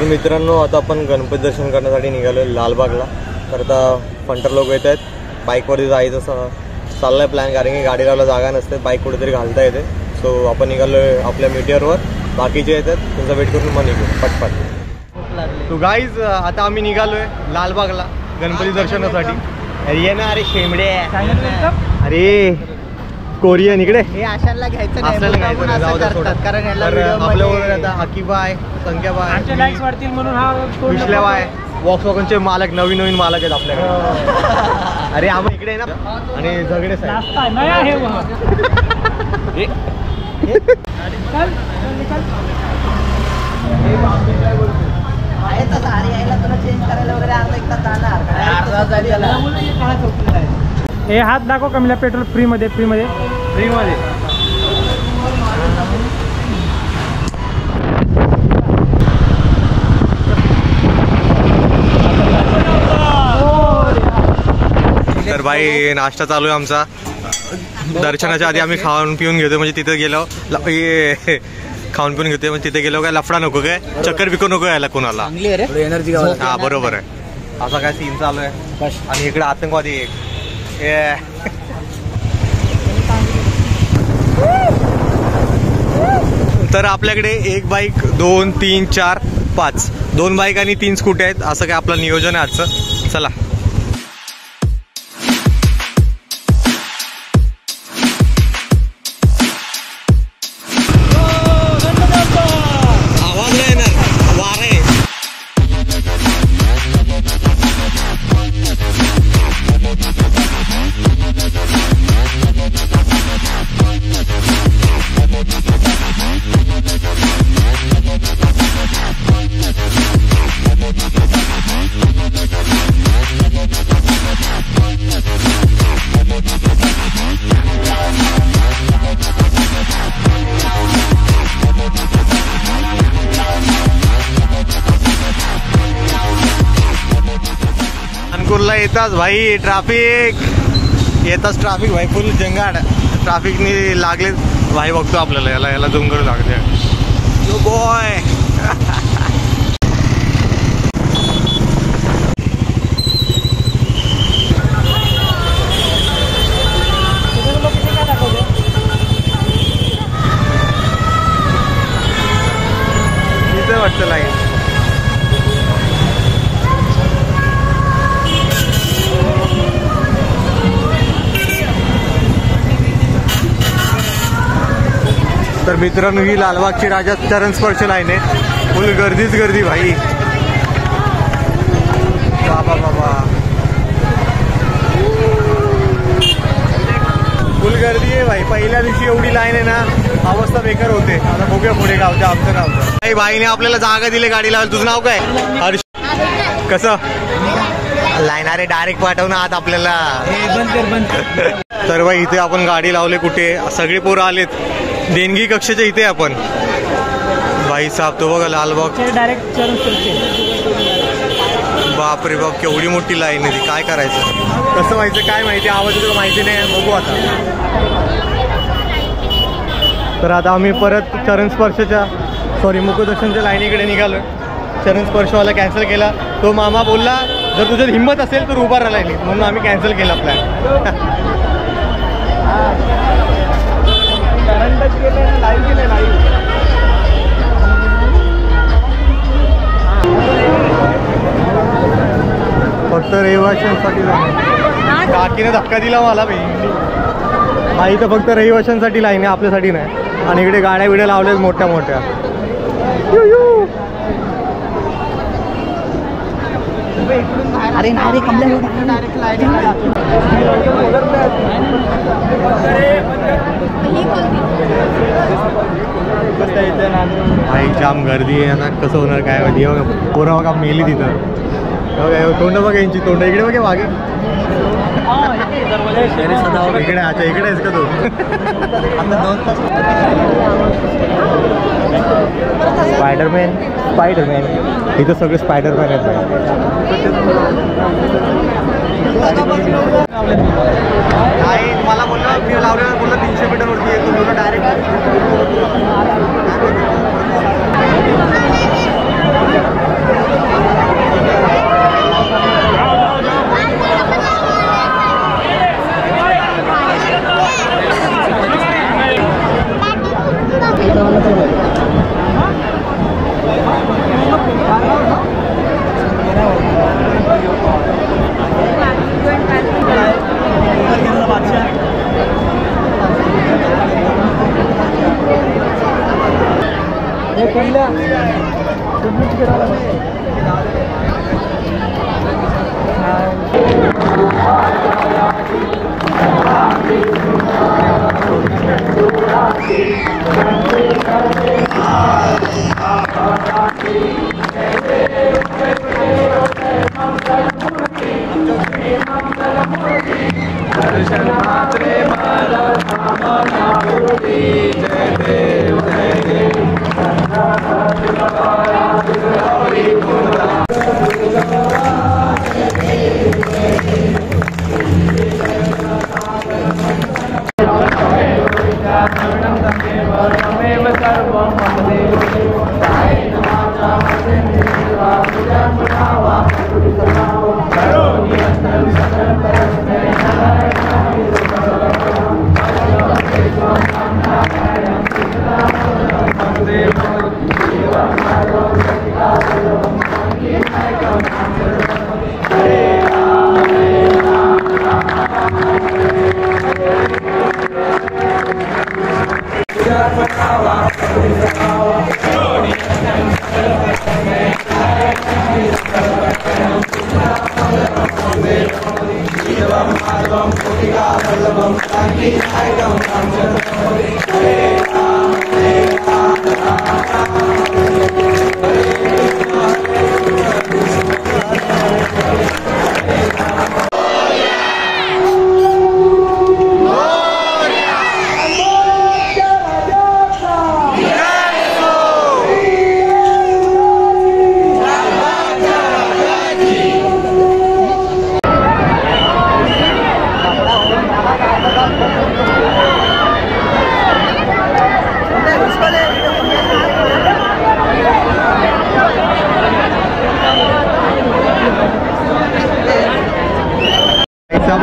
मित्रांनो, आता आपण गणपती दर्शन करण्यासाठी निघालो लालबागला. तर आता फंटर लोक येत आहेत. बाईकवरती जायचं चाललाय प्लॅन, कारण की गाडीला जागा नसते, बाईक कुठेतरी घालता येते. सो आपण निघालो आपल्या मीटरवर. बाकीचे येतात, त्यांचा वेट करून मग निघू पटपट. तो गाईज आता आम्ही निघालोय लालबागला गणपती दर्शनासाठी. ये ना अरे शेंबडे, अरे कोरियन इकडे हे आशाला घ्यायचं नाही, कारण आपल्याबरोबर आता अकिबा आहे, संख्याबा आहे, लाईक्स वाढतील म्हणून हा विश्लेवा आहे. वॉक्सवॉगनचे मालक, नवीन मालक आहेत आपल्याकडे. अरे आम्ही इकडे आहे ना, आणि झगडे हे हात दाखव कमीला. पेट्रोल फ्री मध्ये तर भाई नाश्ता चालू आहे आमचा. दर्शनाच्या आधी आम्ही खाऊन पिऊन घेतो, म्हणजे तिथे गेलो खाऊन पिऊन घेतोय, म्हणजे तिथे गेलो काय लफडा नको, काय चक्कर बिको नको यायला कोणाला. एनर्जी. हा बरोबर आहे, असा काय सीन चालू आहे. आणि इकडे आतंकवादी एक. तर आपल्याकडे एक बाईक, 2, 3, 4, 5, 2 बाईक आणि 3 स्कूटी आहेत. असं काय आपलं नियोजन आहे आजचं. चला. येताच भाई ट्रॅफिक, येताच ट्रॅफिक भाई, फुल जंगाड. ट्रॅफिकनी लागले भाई. बघतो आपल्याला याला झूम करू लागते. Yo boy. इथे वाटतं लाईन. तर मित्रांनो, ही लालबागची राजा चरण स्पर्श लाईन आहे. फुल गर्दीच गर्दी भाई. बाबा फुल गर्दी आहे भाई. पहिल्या दिवशी एवढी लाईन आहे ना, अवस्था बेकार होते. आता बघूया पुढे गावचं आमचं गावचं. काही भाईने आपल्याला जागा दिली गाडी लावायला. तुझं नाव काय? हर्ष. कसं लाईन? अरे डायरेक्ट पाठवणं आत आपल्याला. तर भाई इथे आपण गाडी लावले. कुठे सगळे पोरं आलेत. देणगी कक्षाच्या इथे आपण. भाई साहेब तो बघा लालबाग डायरेक्ट. बापरे बाप, केवढी मोठी लाईन आहे ती. काय करायचं, कसं व्हायचं काय माहिती. आवाज तुला माहिती नाही, बघू आता. तर आता आम्ही परत चरण स्पर्शच्या मुखदर्शनच्या लाईनीकडे निघालो. चरण स्पर्शवाला कॅन्सल केला. तो मामा बोलला जर तुझ्यात हिंमत असेल तर उभा राहिला नाही, म्हणून आम्ही कॅन्सल केला प्लॅन. फक्त रहिवाशांसाठी काकीने धक्का दिला मला भाई. तर फक्त रहिवाशांसाठी लाईन आहे, आपल्यासाठी नाही. आणि इकडे गाड्या बिड्या लावल्यात मोठ्या मोठ्या. अरे नाही भाई जाम गर्दी आहे. आता कसं होणार काय माहिती. पोरं बघा मेली तिथं. तोंड बघा यांची, तोंड इकडे बघा मागे. इकडे अच्छा इकडे आहेस का तू? स्पायडरमॅन इथं सगळे स्पायडरमॅन आहेत. नाही मला बोललं, मी लावलेलं बोललं 300 मीटरवरती येतो बोललो डायरेक्ट.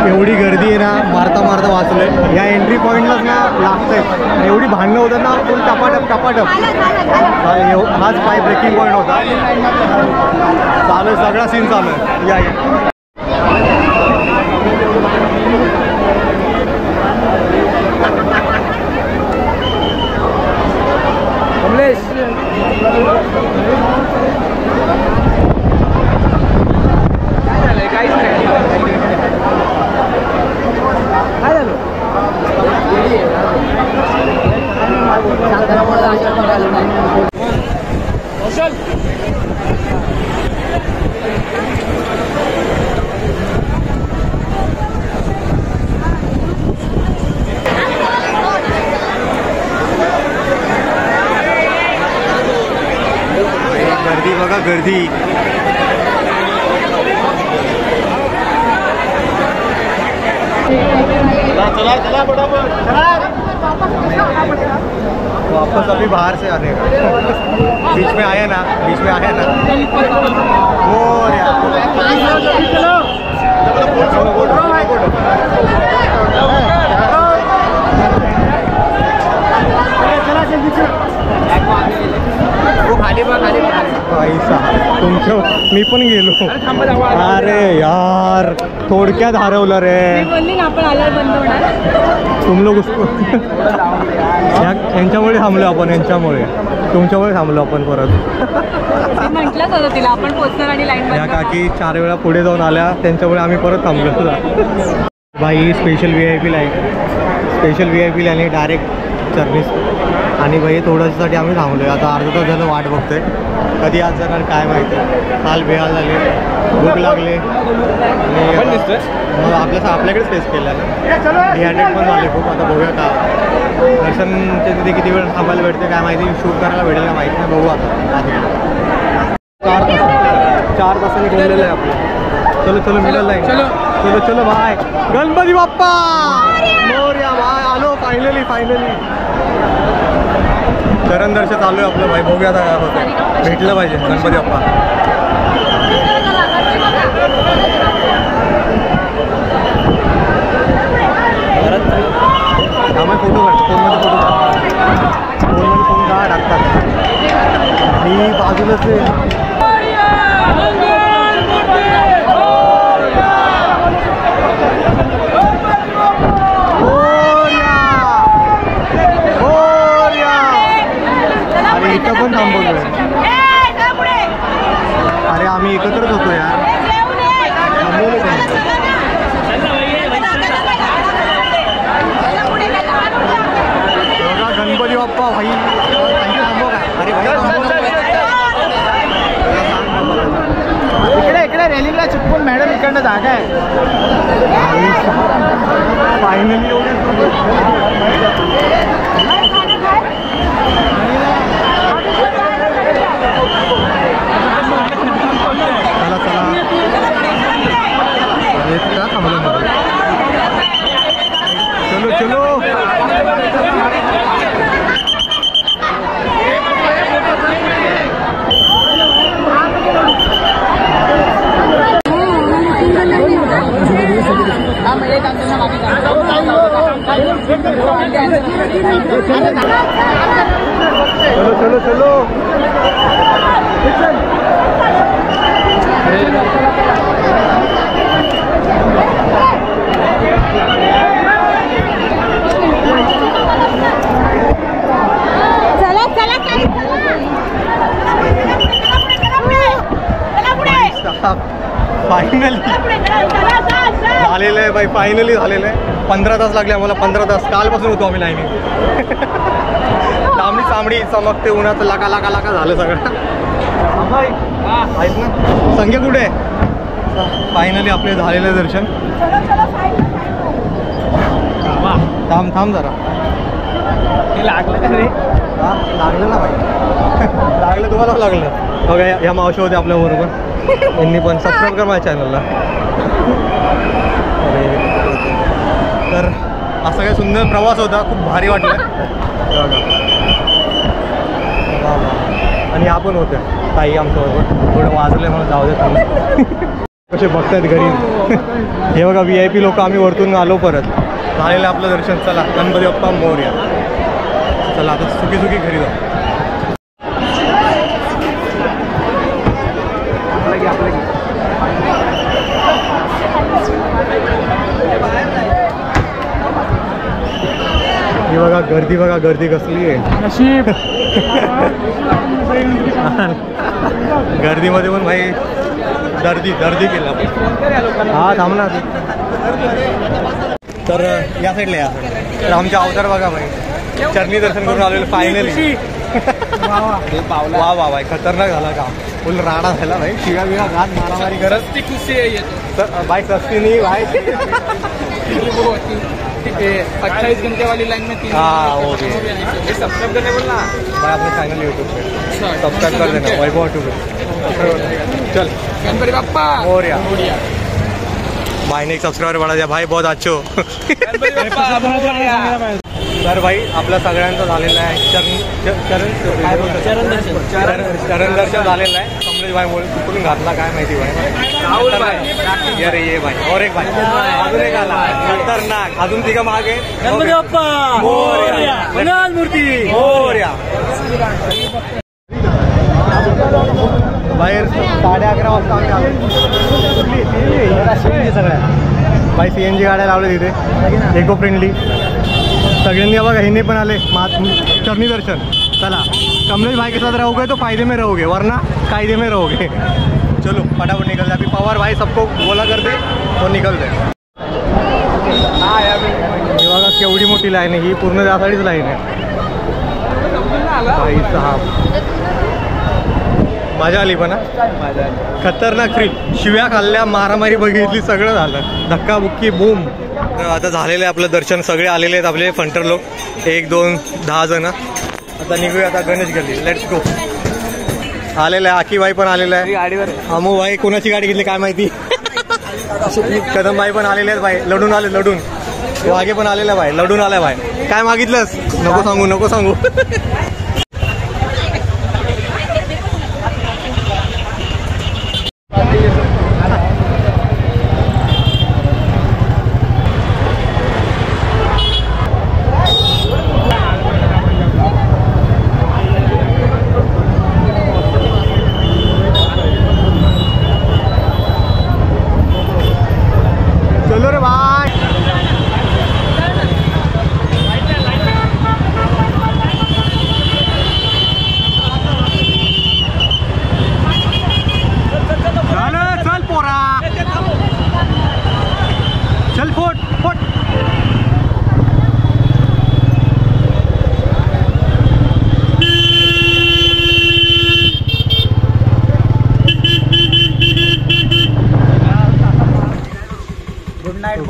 एवढी गर्दी आहे ना, मारता मारता वाचलोय. या एंट्री पॉईंटलाच ना लागतंय. एवढी भांडणं होतात ना, फुल टपाटप टपाटप. हाच पाय ब्रेकिंग पॉईंट होता. चालू आहे, सगळा सीन चालू आहे. या गर्दी बघा, गर्दी. वापस अभी बाहर से आने बीच में आया ना, बीच में आया ना. तुमच्या मी पण गेलो. अरे यार, थोडक्यात हरवलं रे. तुम लोग उसको यांच्यामुळे थांबलो आपण, यांच्यामुळे तुमच्यामुळे थांबलो आपण परत. म्हटलंच होतं तिला आपण पोहोचणार आणि लाईन. या काकी 4 वेळा पुढे जाऊन आल्या, त्यांच्यामुळे आम्ही परत थांबलो. बाई special VIP line, special VIP line direct service. आणि बाई थोडंसाठी आम्ही थांबलो आहे. आता अर्धा तास झालं वाट बघतोय, कधी आज जाणार काय माहिती. काल बेहाल झाले, भूक लागले आणि मग आपल्याकडेच फेस केलं ना. डिहायड्रेट पण झाले खूप. आता बघूया का दर्शनच्या तिथे किती वेळ थांबायला भेटते काय माहिती. शूट करायला भेटेल का माहीत नाही, बघू आता. 4 तासांनी बोललेलं आहे आपलं. चलो चलो मिळालं नाही. चलो चलो भाई, गणपती बाप्पा मोरया भाई. आलो फायनली फायनली. चरण दर्शन चालू आहे आपलं भाई. बघूया आता काय होतं. भेटलं पाहिजे गणपती बाप्पा. आम्हाला फोटो काढ, फोनमध्ये फोटो काढ. फोनमध्ये फोन काढ टाकतात. मी बाजूलाच आहे. इथं पण थांबवलं. फायनली चला चला का थांबलं चलो चलो चलो चलो चलो फायनली झालेलं आहे बाई, फायनली झालेलं आहे. 15 तास लागले आम्हाला, 15 तास. कालपासून होतो आम्ही लाईनीत. तांबडी चांबडी चमकते, उन्हाचं लाका लाका लाका झालं सगळं. आहेत ना संख्या कुठे आहे? फायनली आपले झालेलं दर्शन. थांब थांब जरा, लागलं का रे? लागलं ना बाई, लागलं तुम्हाला लागलं. बघा या मावशी होते आपल्या बरोबर, यांनी पण सबस्क्राईब कर माझ्या चॅनलला. तर असा काही सुंदर प्रवास होता, खूप भारी वाटलं. आणि आपण होते ताई आमच्याबरोबर, थोडं वाजलं म्हणून जाऊ दे तुम्ही. कसे बघतात घरी. हे बघा VIP लोक, आम्ही वरतून आलो परत. झालेलं आपलं दर्शन. चला गणपती बाप्पा मोरया. चला आता सुखी सुखी घरी जाऊ. ही बघा गर्दी, बघा गर्दी कसली आहे. नशीब गर्दीमध्ये पण भाई दर्दी केला. हा थांब ना. तर या साईडला या. तर आमच्या अवतार बघा भाई, चरणी दर्शन करून आलेलं फायनली. वा वा भाई, खतरनाक झाला काम. फुल राडा झाला भाई, शिव्या बिव्या घात मारामारी करत. भाई सस्ती नहीं भाई. 28 घंटे वाली लाइन में 3. हाँ वो भी सब्सक्राइब करने बोलना भाई, अपने चैनल यूट्यूब पे सब्सक्राइब कर देना. वैभव टू चल गणपति बाप्पा मोरया. भाई ने एक सब्सक्राइबर बढ़ा दिया भाई, बहुत अच्छे हो. तर भाई आपल्या सगळ्यांचं झालेलं आहे चरण दर्शन झालेलं आहे. कमलेश भाई बोल कुठून घातला काय माहिती भाई. अरे ये भाई और एक भाई अजून एक आला खतरनाक. अजून तिघं मागे. गणपती बाप्पा मोरया, गणेश मूर्ती मोरया. बाहेर 11:30 वाजता आम्ही आलो. सगळ्या भाई CNG गाड्या लावल्या तिथे, इको फ्रेंडली. सगळ्यांनी बघा, हिने पण आले चरणी दर्शन. चला कमलेश भाई के साथ रहोगे तो फायदे में रहोगे, वरना कायदे में रहोगे. चलो फटाफट निकल जाए. अभी पवार भाई सबको बोला करते तो निकलते. हे बघा केवढी मोठी लाईन आहे ही, पूर्ण त्यासाठीच लाईन आहे भाई साहेब. मजा आली पण खतरनाक ट्रिप. शिव्या खाल्ल्या, मारामारी बघितली, सगळं झालं. धक्काबुक्की बूम. आता झालेलं आहे आपलं दर्शन. सगळे आलेले आहेत आपले फंटर लोक, 1 2 10 जण. आता निघूया आता गणेश गल्ली. Let's go. आलेला आहे आकीबाई पण आलेला आहे गाडीवर. अमू भाई कोणाची गाडी घेतली काय माहिती. कदम भाई पण आलेले आहेत भाई, लढून आले लढून. वागे पण आलेला भाई, लढून आलाय भाई. काय मागितलंस? नको सांगू नको सांगू.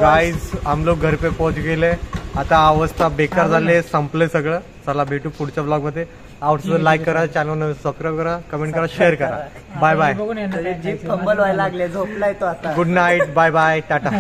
गाइस हम लोग घर पे पोहोच गेले. आता अवस्था बेकार झाली, संपले सगळं. चला भेटू पुढच्या ब्लॉग मध्ये. आवडतं लाईक करा, चॅनल सबस्क्राईब करा, कमेंट करा, शेअर करा. Bye bye. जीप फंबल व्हायला लागले, झोपलाय तो आता. Good night, bye bye, Tata.